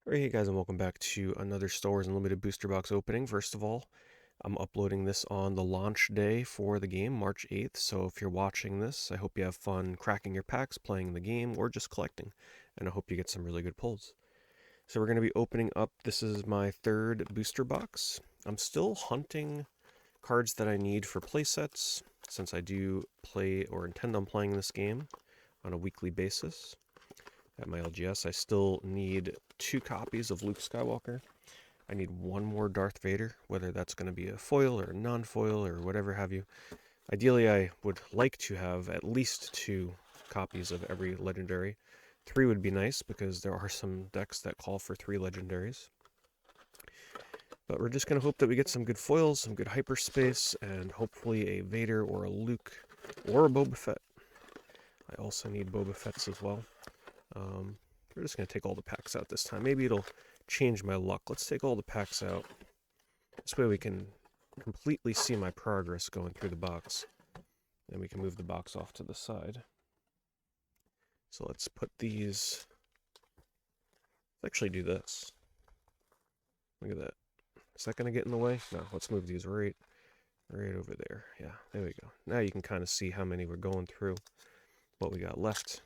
Alright, hey guys, and welcome back to another Star Wars Unlimited booster box opening. First of all, I'm uploading this on the launch day for the game, March 8th. So if you're watching this, I hope you have fun cracking your packs, playing the game, or just collecting. And I hope you get some really good pulls. So we're going to be opening up, this is my third booster box. I'm still hunting cards that I need for playsets, since I do play or intend on playing this game on a weekly basis. At my LGS, I still need 2 copies of Luke Skywalker. I need 1 more Darth Vader, whether that's going to be a foil or a non-foil or whatever have you. Ideally, I would like to have at least 2 copies of every legendary. 3 would be nice because there are some decks that call for 3 legendaries. But we're just going to hope that we get some good foils, some good hyperspace, and hopefully a Vader or a Luke or a Boba Fett. I also need Boba Fett's as well. We're just going to take all the packs out this time. Maybe it'll change my luck. Let's take all the packs out. This way we can completely see my progress going through the box. Then we can move the box off to the side. So let's put these... Let's actually do this. Look at that. Is that going to get in the way? No, let's move these right over there. Yeah, there we go. Now you can kind of see how many we're going through, what we got left.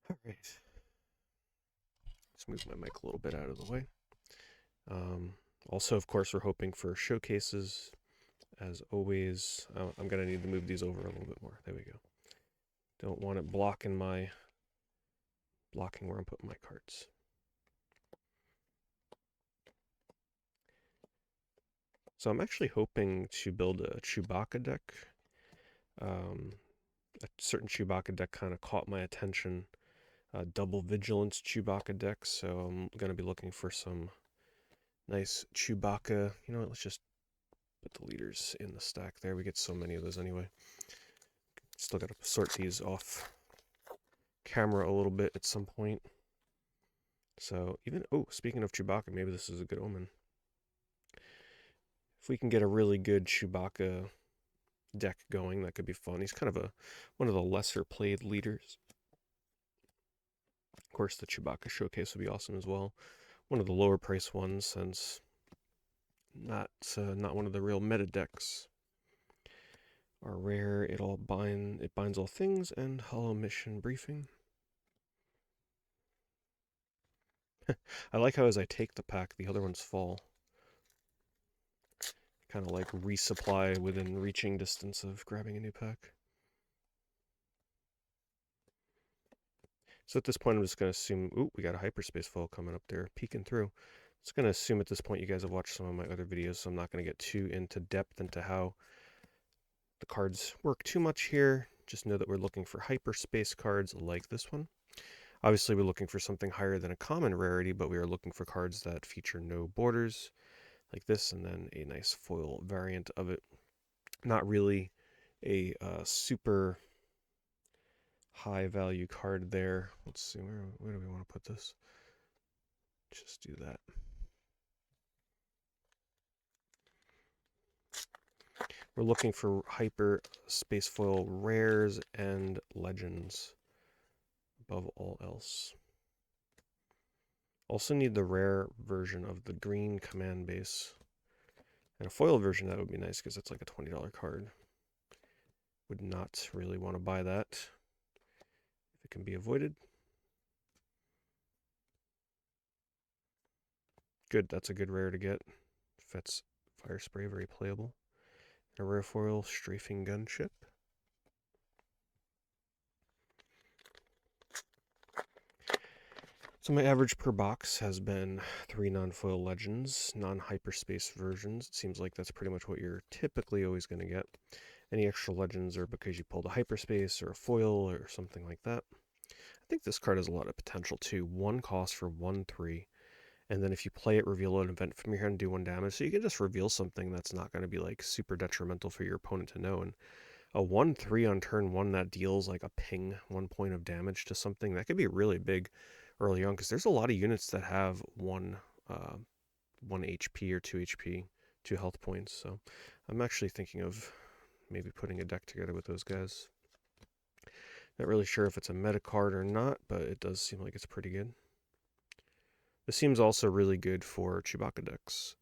All right. Let's move my mic a little bit out of the way. Also, of course, we're hoping for showcases, as always. I'm going to need to move these over a little bit more. There we go. Don't want it blocking where I'm putting my cards. So I'm actually hoping to build a Chewbacca deck. A certain Chewbacca deck kind of caught my attention. Double Vigilance Chewbacca deck, so I'm going to be looking for some nice Chewbacca. You know what, let's just put the leaders in the stack there. We get so many of those anyway. Still got to sort these off camera a little bit at some point. So even, oh, speaking of Chewbacca, maybe this is a good omen. If we can get a really good Chewbacca deck going, that could be fun. He's kind of one of the lesser played leaders. Of course, the Chewbacca showcase would be awesome as well. One of the lower price ones, since not one of the real meta decks. Are rare. It binds all things and hollow mission briefing. I like how as I take the pack, the other ones fall. Kind of like resupply within reaching distance of grabbing a new pack. So at this point, I'm just going to assume, ooh, we got a hyperspace foil coming up there, peeking through. Just going to assume at this point you guys have watched some of my other videos, so I'm not going to get too into depth into how the cards work too much here. Just know that we're looking for hyperspace cards like this one. Obviously, we're looking for something higher than a common rarity, but we are looking for cards that feature no borders, like this, and then a nice foil variant of it. Not really a super high value card there. Let's see, where do we want to put this? Just do that. We're looking for hyper space foil rares and legends above all else. Also need the rare version of the green command base. And a foil version, that would be nice because it's like a $20 card. Would not really want to buy that if it can be avoided. Good, that's a good rare to get. Fett's Fire Spray, very playable. And a rare foil Strafing Gunship. So my average per box has been 3 non-foil legends, non-hyperspace versions. It seems like that's pretty much what you're typically always going to get. Any extra legends are because you pulled a hyperspace or a foil or something like that. I think this card has a lot of potential too. 1 cost for 1/3. And then if you play it, reveal an event from your hand, do 1 damage. So you can just reveal something that's not going to be like super detrimental for your opponent to know. And a 1/3 on turn 1 that deals like a ping 1 point of damage to something, that could be really big early on, because there's a lot of units that have 1 HP or 2 HP, 2 health points. So I'm actually thinking of maybe putting a deck together with those guys. Not really sure if it's a meta card or not, but it does seem like it's pretty good. This seems also really good for Chewbacca decks.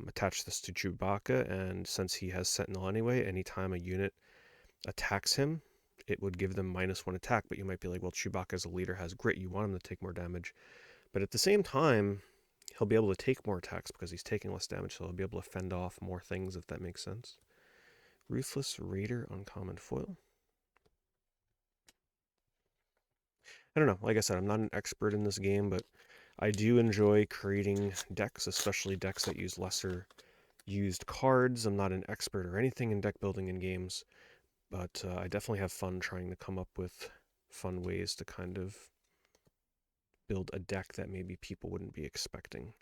Attach this to Chewbacca, and since he has Sentinel anyway, anytime a unit attacks him, it would give them -1 attack. But you might be like, well, Chewbacca as a leader has grit. You want him to take more damage. But at the same time, he'll be able to take more attacks because he's taking less damage, so he'll be able to fend off more things, if that makes sense. Ruthless Raider uncommon foil. I don't know. Like I said, I'm not an expert in this game, but I do enjoy creating decks, especially decks that use lesser used cards. I'm not an expert or anything in deck building in games, but I definitely have fun trying to come up with fun ways to kind of build a deck that maybe people wouldn't be expecting.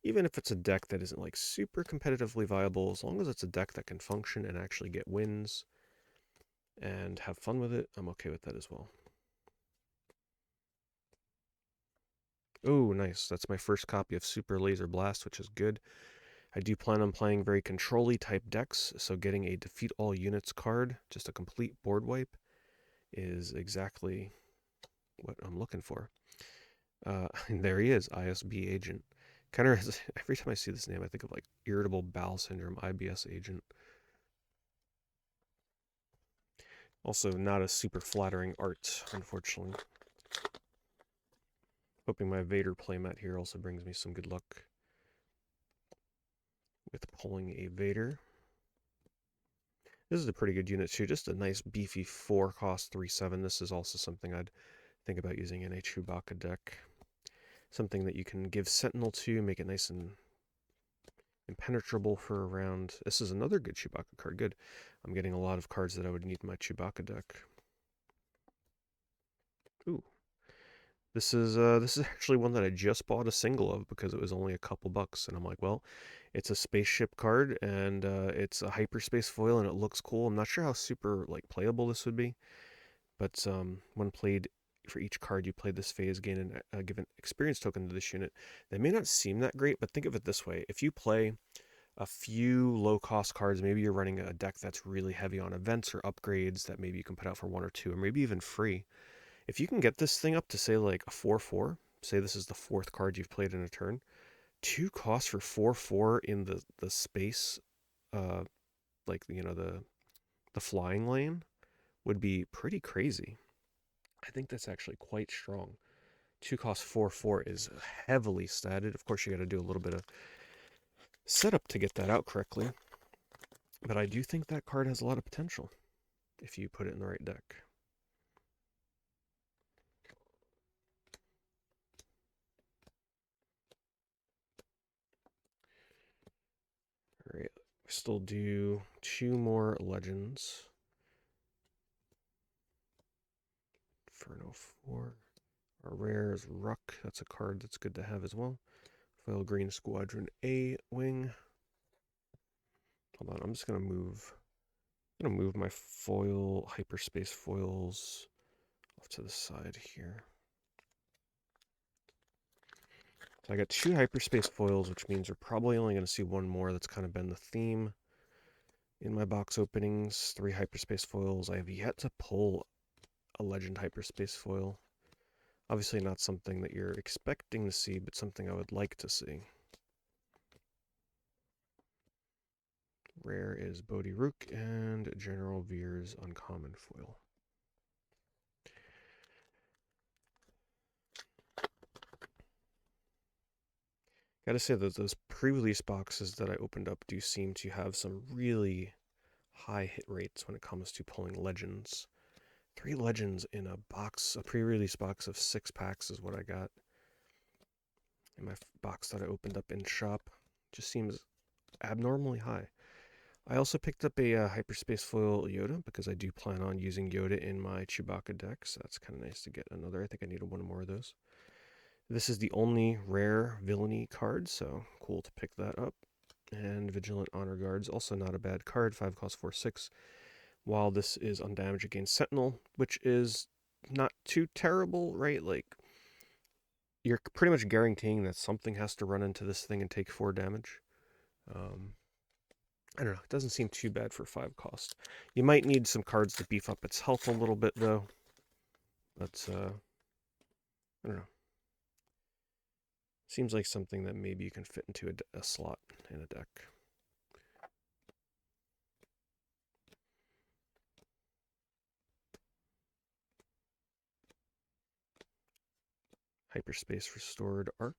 Even if it's a deck that isn't like super competitively viable, as long as it's a deck that can function and actually get wins and have fun with it, I'm okay with that as well. Oh, nice. That's my first copy of Super Laser Blast, which is good. I do plan on playing very control-y type decks, so getting a defeat all units card, just a complete board wipe, is exactly what I'm looking for. And there he is, ISB agent. Kind of every time I see this name, I think of like irritable bowel syndrome, IBS agent. Also, not a super flattering art, unfortunately. Hoping my Vader playmat here also brings me some good luck with pulling a Vader. This is a pretty good unit too, just a nice beefy 4 cost 3/7. This is also something I'd think about using in a Chewbacca deck. Something that you can give Sentinel to, make it nice and impenetrable for a round. This is another good Chewbacca card. Good. I'm getting a lot of cards that I would need in my Chewbacca deck. Ooh. This is actually one that I just bought a single of because it was only a couple bucks, and I'm like, well, it's a spaceship card and it's a hyperspace foil and it looks cool. I'm not sure how super like playable this would be, but when played for each card you play this phase, gain a given experience token to this unit. They may not seem that great, but think of it this way: if you play a few low cost cards, maybe you're running a deck that's really heavy on events or upgrades that maybe you can put out for 1 or 2, or maybe even free. If you can get this thing up to say like a 4/4, say this is the 4th card you've played in a turn, 2 costs for 4/4 in the space, uh, like the flying lane would be pretty crazy. I think that's actually quite strong. 2 cost 4/4 is heavily statted. Of course, you got to do a little bit of setup to get that out correctly, but I do think that card has a lot of potential if you put it in the right deck. All right, we still do 2 more legends. Inferno 4. Our rare is Ruck. That's a card that's good to have as well. Foil Green Squadron A wing. Hold on, I'm just gonna move my foil hyperspace foils off to the side here. So I got 2 hyperspace foils, which means we're probably only gonna see one more. That's kind of been the theme in my box openings. 3 hyperspace foils. I have yet to pull a legend hyperspace foil. Obviously not something that you're expecting to see, but something I would like to see. Rare is Bodhi Rook and General Veer's uncommon foil. Gotta say that those pre-release boxes that I opened up do seem to have some really high hit rates when it comes to pulling legends. 3 legends in a box, a pre-release box of 6 packs is what I got in my box that I opened up in shop. Just seems abnormally high. I also picked up a hyperspace foil Yoda because I do plan on using Yoda in my Chewbacca deck, so that's kind of nice to get another. I think I need 1 more of those. This is the only rare villainy card, so cool to pick that up. And Vigilant Honor Guards, also not a bad card, 5 cost 4/6. While this is undamaged against Sentinel, which is not too terrible, right? Like, you're pretty much guaranteeing that something has to run into this thing and take 4 damage. Um, I don't know. It doesn't seem too bad for 5 cost. You might need some cards to beef up its health a little bit, though. But, I don't know. Seems like something that maybe you can fit into a slot in a deck. Hyperspace Restored Arc.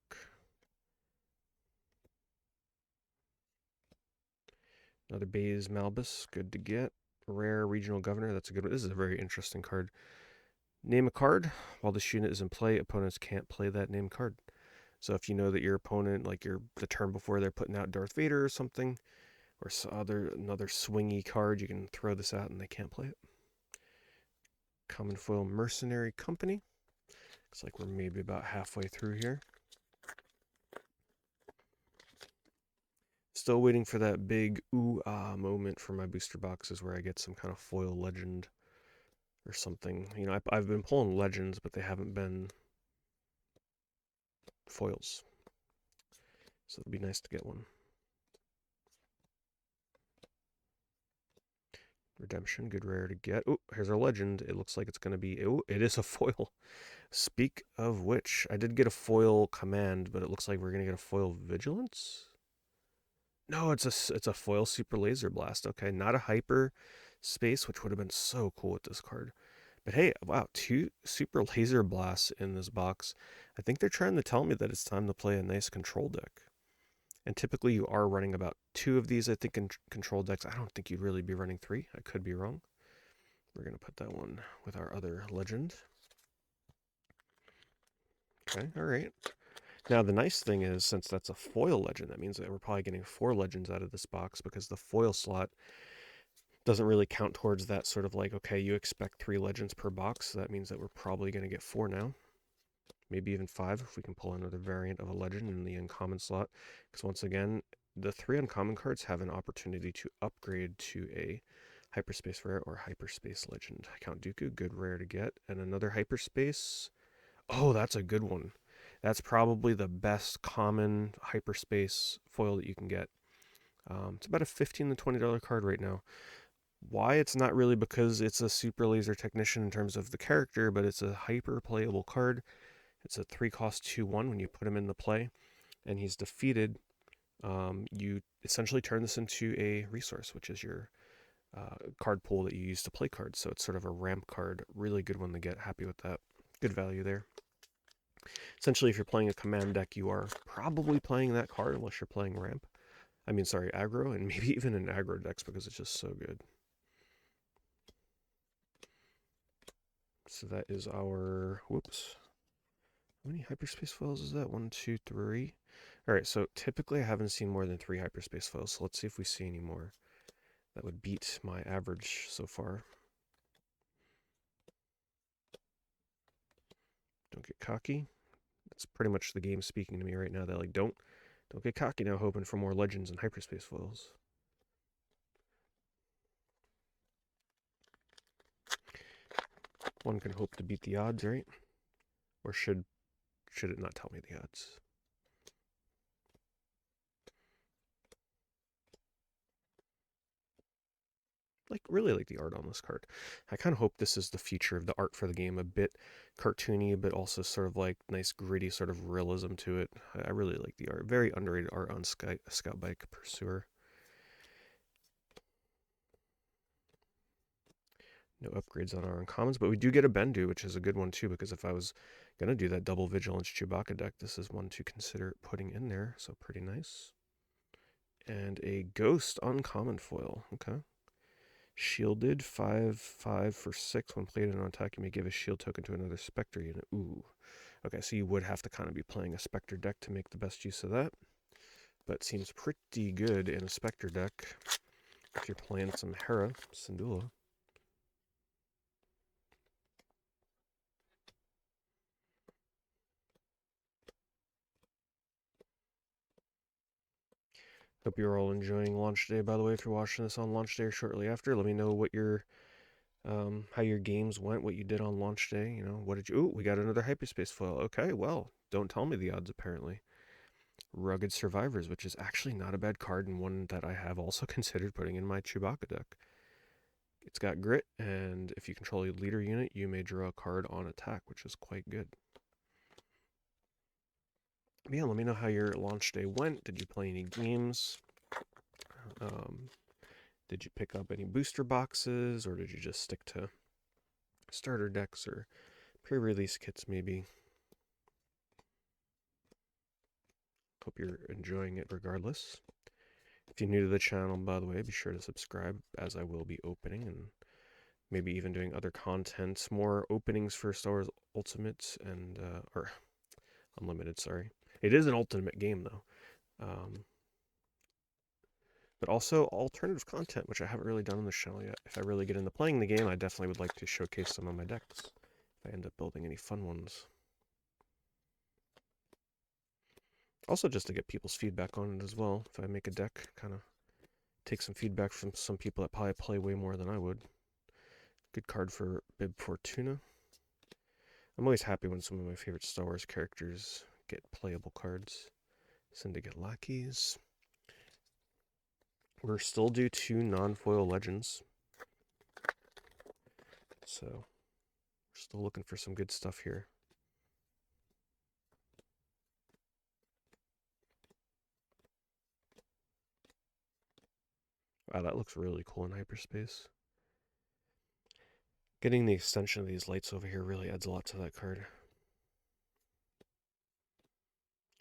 Another Baze Malbus, good to get. Rare Regional Governor, that's a good one. This is a very interesting card. Name a card. While this unit is in play, opponents can't play that named card. So if you know that your opponent, like the turn before they're putting out Darth Vader or something, or another swingy card, you can throw this out and they can't play it. Common Foil Mercenary Company. Looks like we're maybe about halfway through here. Still waiting for that big ooh-ah moment for my booster boxes where I get some kind of foil legend or something. You know, I've been pulling legends, but they haven't been foils. So it'd be nice to get one. Redemption, good rare to get. Oh, here's our legend. It looks like it's going to be... Oh, it is a foil. Speak of which, I did get a foil command, but it looks like we're going to get a foil vigilance? No, it's a foil super laser blast. Okay, not a hyper space, which would have been so cool with this card. But hey, wow, 2 super laser blasts in this box. I think they're trying to tell me that it's time to play a nice control deck. And typically you are running about 2 of these, I think, in control decks. I don't think you'd really be running 3. I could be wrong. We're going to put that one with our other legend. Okay, all right. Now, the nice thing is, since that's a foil legend, that means that we're probably getting 4 legends out of this box because the foil slot doesn't really count towards that sort of like, okay, you expect 3 legends per box. So that means that we're probably going to get 4 now. Maybe even 5 if we can pull another variant of a legend in the uncommon slot. Because once again, the 3 uncommon cards have an opportunity to upgrade to a hyperspace rare or hyperspace legend. Count Dooku, good rare to get. And another hyperspace. Oh, that's a good one. That's probably the best common hyperspace foil that you can get. It's about a $15 to $20 card right now. Why? It's not really because it's a super laser technician in terms of the character, but it's a hyper playable card. It's a 3 cost 2/1 when you put him into play and he's defeated. You essentially turn this into a resource, which is your card pool that you use to play cards. So it's sort of a ramp card. Really good one to get. Happy with that. Good value there. Essentially, if you're playing a command deck, you are probably playing that card unless you're playing ramp. I mean, sorry, aggro, and maybe even an aggro decks because it's just so good. So that is our, whoops. How many hyperspace foils is that? 1, 2, 3. All right, so typically I haven't seen more than 3 hyperspace foils. So let's see if we see any more. That would beat my average so far. Don't get cocky. That's pretty much the game speaking to me right now. That like, don't get cocky now, hoping for more legends and hyperspace foils. One can hope to beat the odds, right? Or should it not tell me the odds? Really like the art on this card. I kind of hope this is the future of the art for the game. A bit cartoony, but also sort of like nice gritty sort of realism to it. I really like the art. Very underrated art on Scout Bike Pursuer. No upgrades on our uncommons, but we do get a Bendu, which is a good one too, because if I was going to do that double Vigilance Chewbacca deck, this is one to consider putting in there, so pretty nice. And a Ghost uncommon foil, okay. Shielded, 5/5 for 6. When played on attack, you may give a shield token to another Spectre unit. Ooh. Okay, so you would have to kind of be playing a Spectre deck to make the best use of that. But seems pretty good in a Spectre deck if you're playing some Hera Syndulla. Hope you're all enjoying launch day, by the way. If you're watching this on launch day or shortly after, let me know what your how your games went, what you did on launch day. You know, what did you? Ooh, we got another hyperspace foil. Okay, well, don't tell me the odds apparently. Rugged Survivors, which is actually not a bad card and one that I have also considered putting in my Chewbacca deck. It's got grit, and if you control a leader unit, you may draw a card on attack, which is quite good. But yeah, let me know how your launch day went. Did you play any games? Um, did you pick up any booster boxes, or did you just stick to starter decks or pre-release kits maybe? Hope you're enjoying it regardless. If you're new to the channel, by the way, be sure to subscribe, as I will be opening and maybe even doing other content, more openings for Star Wars Ultimate and or Unlimited. Sorry, it is an Ultimate game though, but also alternative content, which I haven't really done on the channel yet. If I really get into playing the game, I definitely would like to showcase some of my decks. If I end up building any fun ones. Also, just to get people's feedback on it as well. If I make a deck, kind of take some feedback from some people that probably play way more than I would. Good card for Bib Fortuna. I'm always happy when some of my favorite Star Wars characters get playable cards. Syndicate Lackeys. We're still due 2 non-foil legends. So, we're still looking for some good stuff here. Wow, that looks really cool in hyperspace. Getting the extension of these lights over here really adds a lot to that card.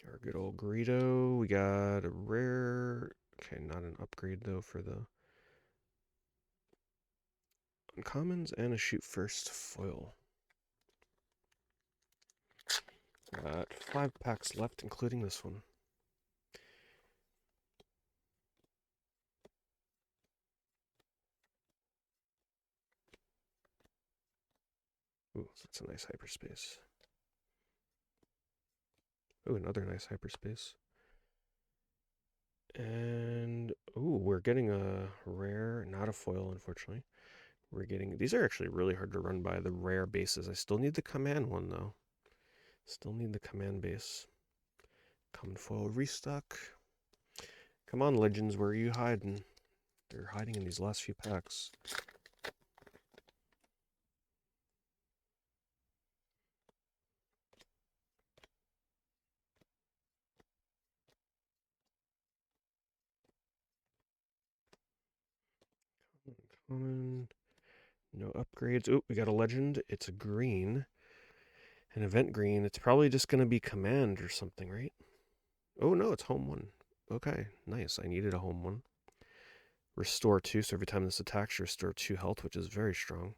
Our good old Greedo. We got a rare. Okay, not an upgrade though for the uncommons, and a shoot first foil. Got 5 packs left, including this one. Ooh, that's a nice hyperspace. Ooh, another nice hyperspace. And, ooh, we're getting a rare, not a foil, unfortunately. We're getting, these are actually really hard to run by, the rare bases. I still need the command one, though. Still need the command base. Common foil restock. Come on, Legends, where are you hiding? They're hiding in these last few packs. Common. No upgrades. Oh, we got a legend. It's a green. An event green. It's probably just going to be command or something, right? Oh, no, it's home one. Okay, nice. I needed a home one. Restore 2, so every time this attacks, you restore 2 health, which is very strong.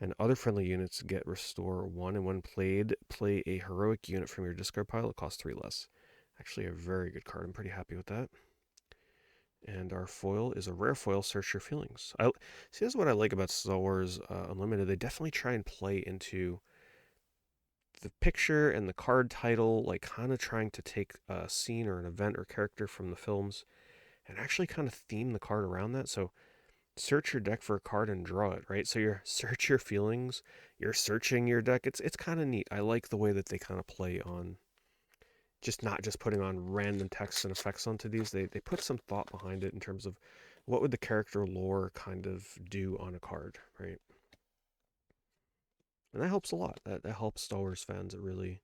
And other friendly units get restore 1, and when played, play a heroic unit from your discard pile. It costs 3 less. Actually, a very good card. I'm pretty happy with that. And our foil is a rare foil, Search Your Feelings. See, this is what I like about Star Wars Unlimited. They definitely try and play into the picture and the card title, like kind of trying to take a scene or an event or character from the films and actually kind of theme the card around that. So search your deck for a card and draw it, right? So you're search your feelings, you're searching your deck. It's kind of neat. I like the way that they kind of play on just not just putting on random text and effects onto these. They put some thought behind it in terms of what would the character lore kind of do on a card, right? And that helps a lot. That helps Star Wars fans. It really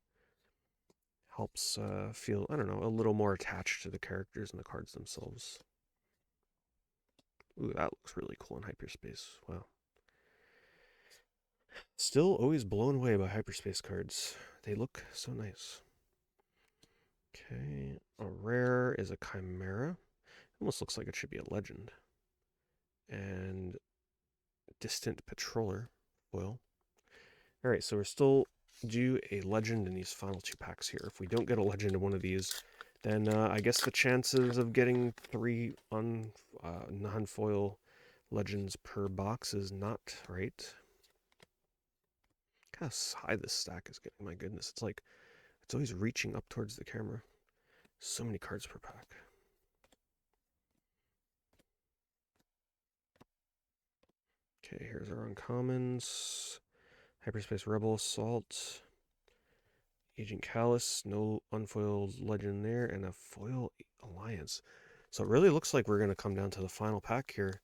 helps feel, I don't know, a little more attached to the characters and the cards themselves. Ooh, that looks really cool in hyperspace. Wow. Still always blown away by hyperspace cards. They look so nice. Okay, a rare is a Chimera. Almost looks like it should be a legend. And Distant Patroller foil. Alright, so we're still due a legend in these final 2 packs here. If we don't get a legend in one of these, then I guess the chances of getting 3 non-foil legends per box is not right. Look how high this stack is getting. My goodness, it's like it's always reaching up towards the camera. So many cards per pack. Okay, here's our uncommons. Hyperspace Rebel Assault. Agent Callus, no unfoiled legend there, and a foil alliance. So it really looks like we're going to come down to the final pack here.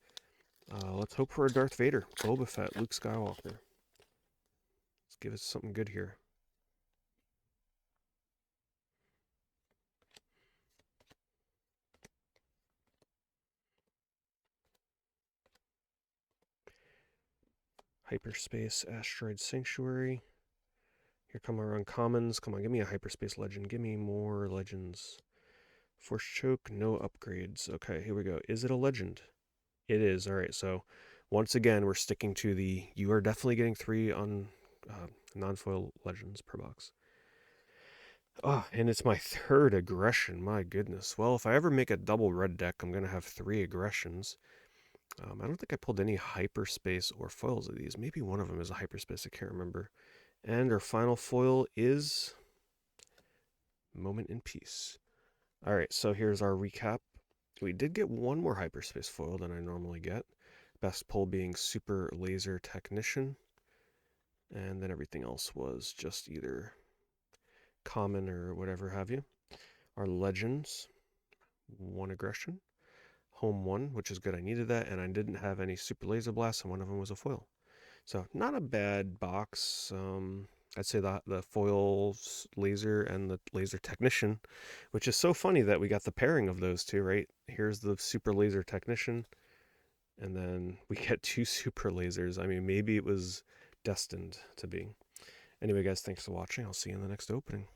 Let's hope for a Darth Vader, Boba Fett, Luke Skywalker. Let's give us something good here. Hyperspace Asteroid Sanctuary. Here come our uncommons. Come on, give me a hyperspace legend. Give me more legends. Force choke, no upgrades. Okay, here we go. Is it a legend? It is. All right, so once again, we're sticking to the, you are definitely getting 3 on non-foil legends per box. Oh, and it's my 3rd aggression. My goodness. Well, if I ever make a double red deck, I'm going to have 3 aggressions. I don't think I pulled any hyperspace or foils of these. Maybe one of them is a hyperspace. I can't remember. And our final foil is Moment in Peace. All right, so here's our recap. We did get one more hyperspace foil than I normally get. Best pull being Super Laser Technician. And then everything else was just either common or whatever have you. Our legends, 1 aggression. Home 1, which is good. I needed that, and I didn't have any Super Laser Blasts, and one of them was a foil. So not a bad box. I'd say the foil laser and the laser technician, which is so funny that we got the pairing of those two, right? Here's the super laser technician, and then we get 2 super lasers. I mean, maybe it was destined to be. Anyway, guys, thanks for watching. I'll see you in the next opening.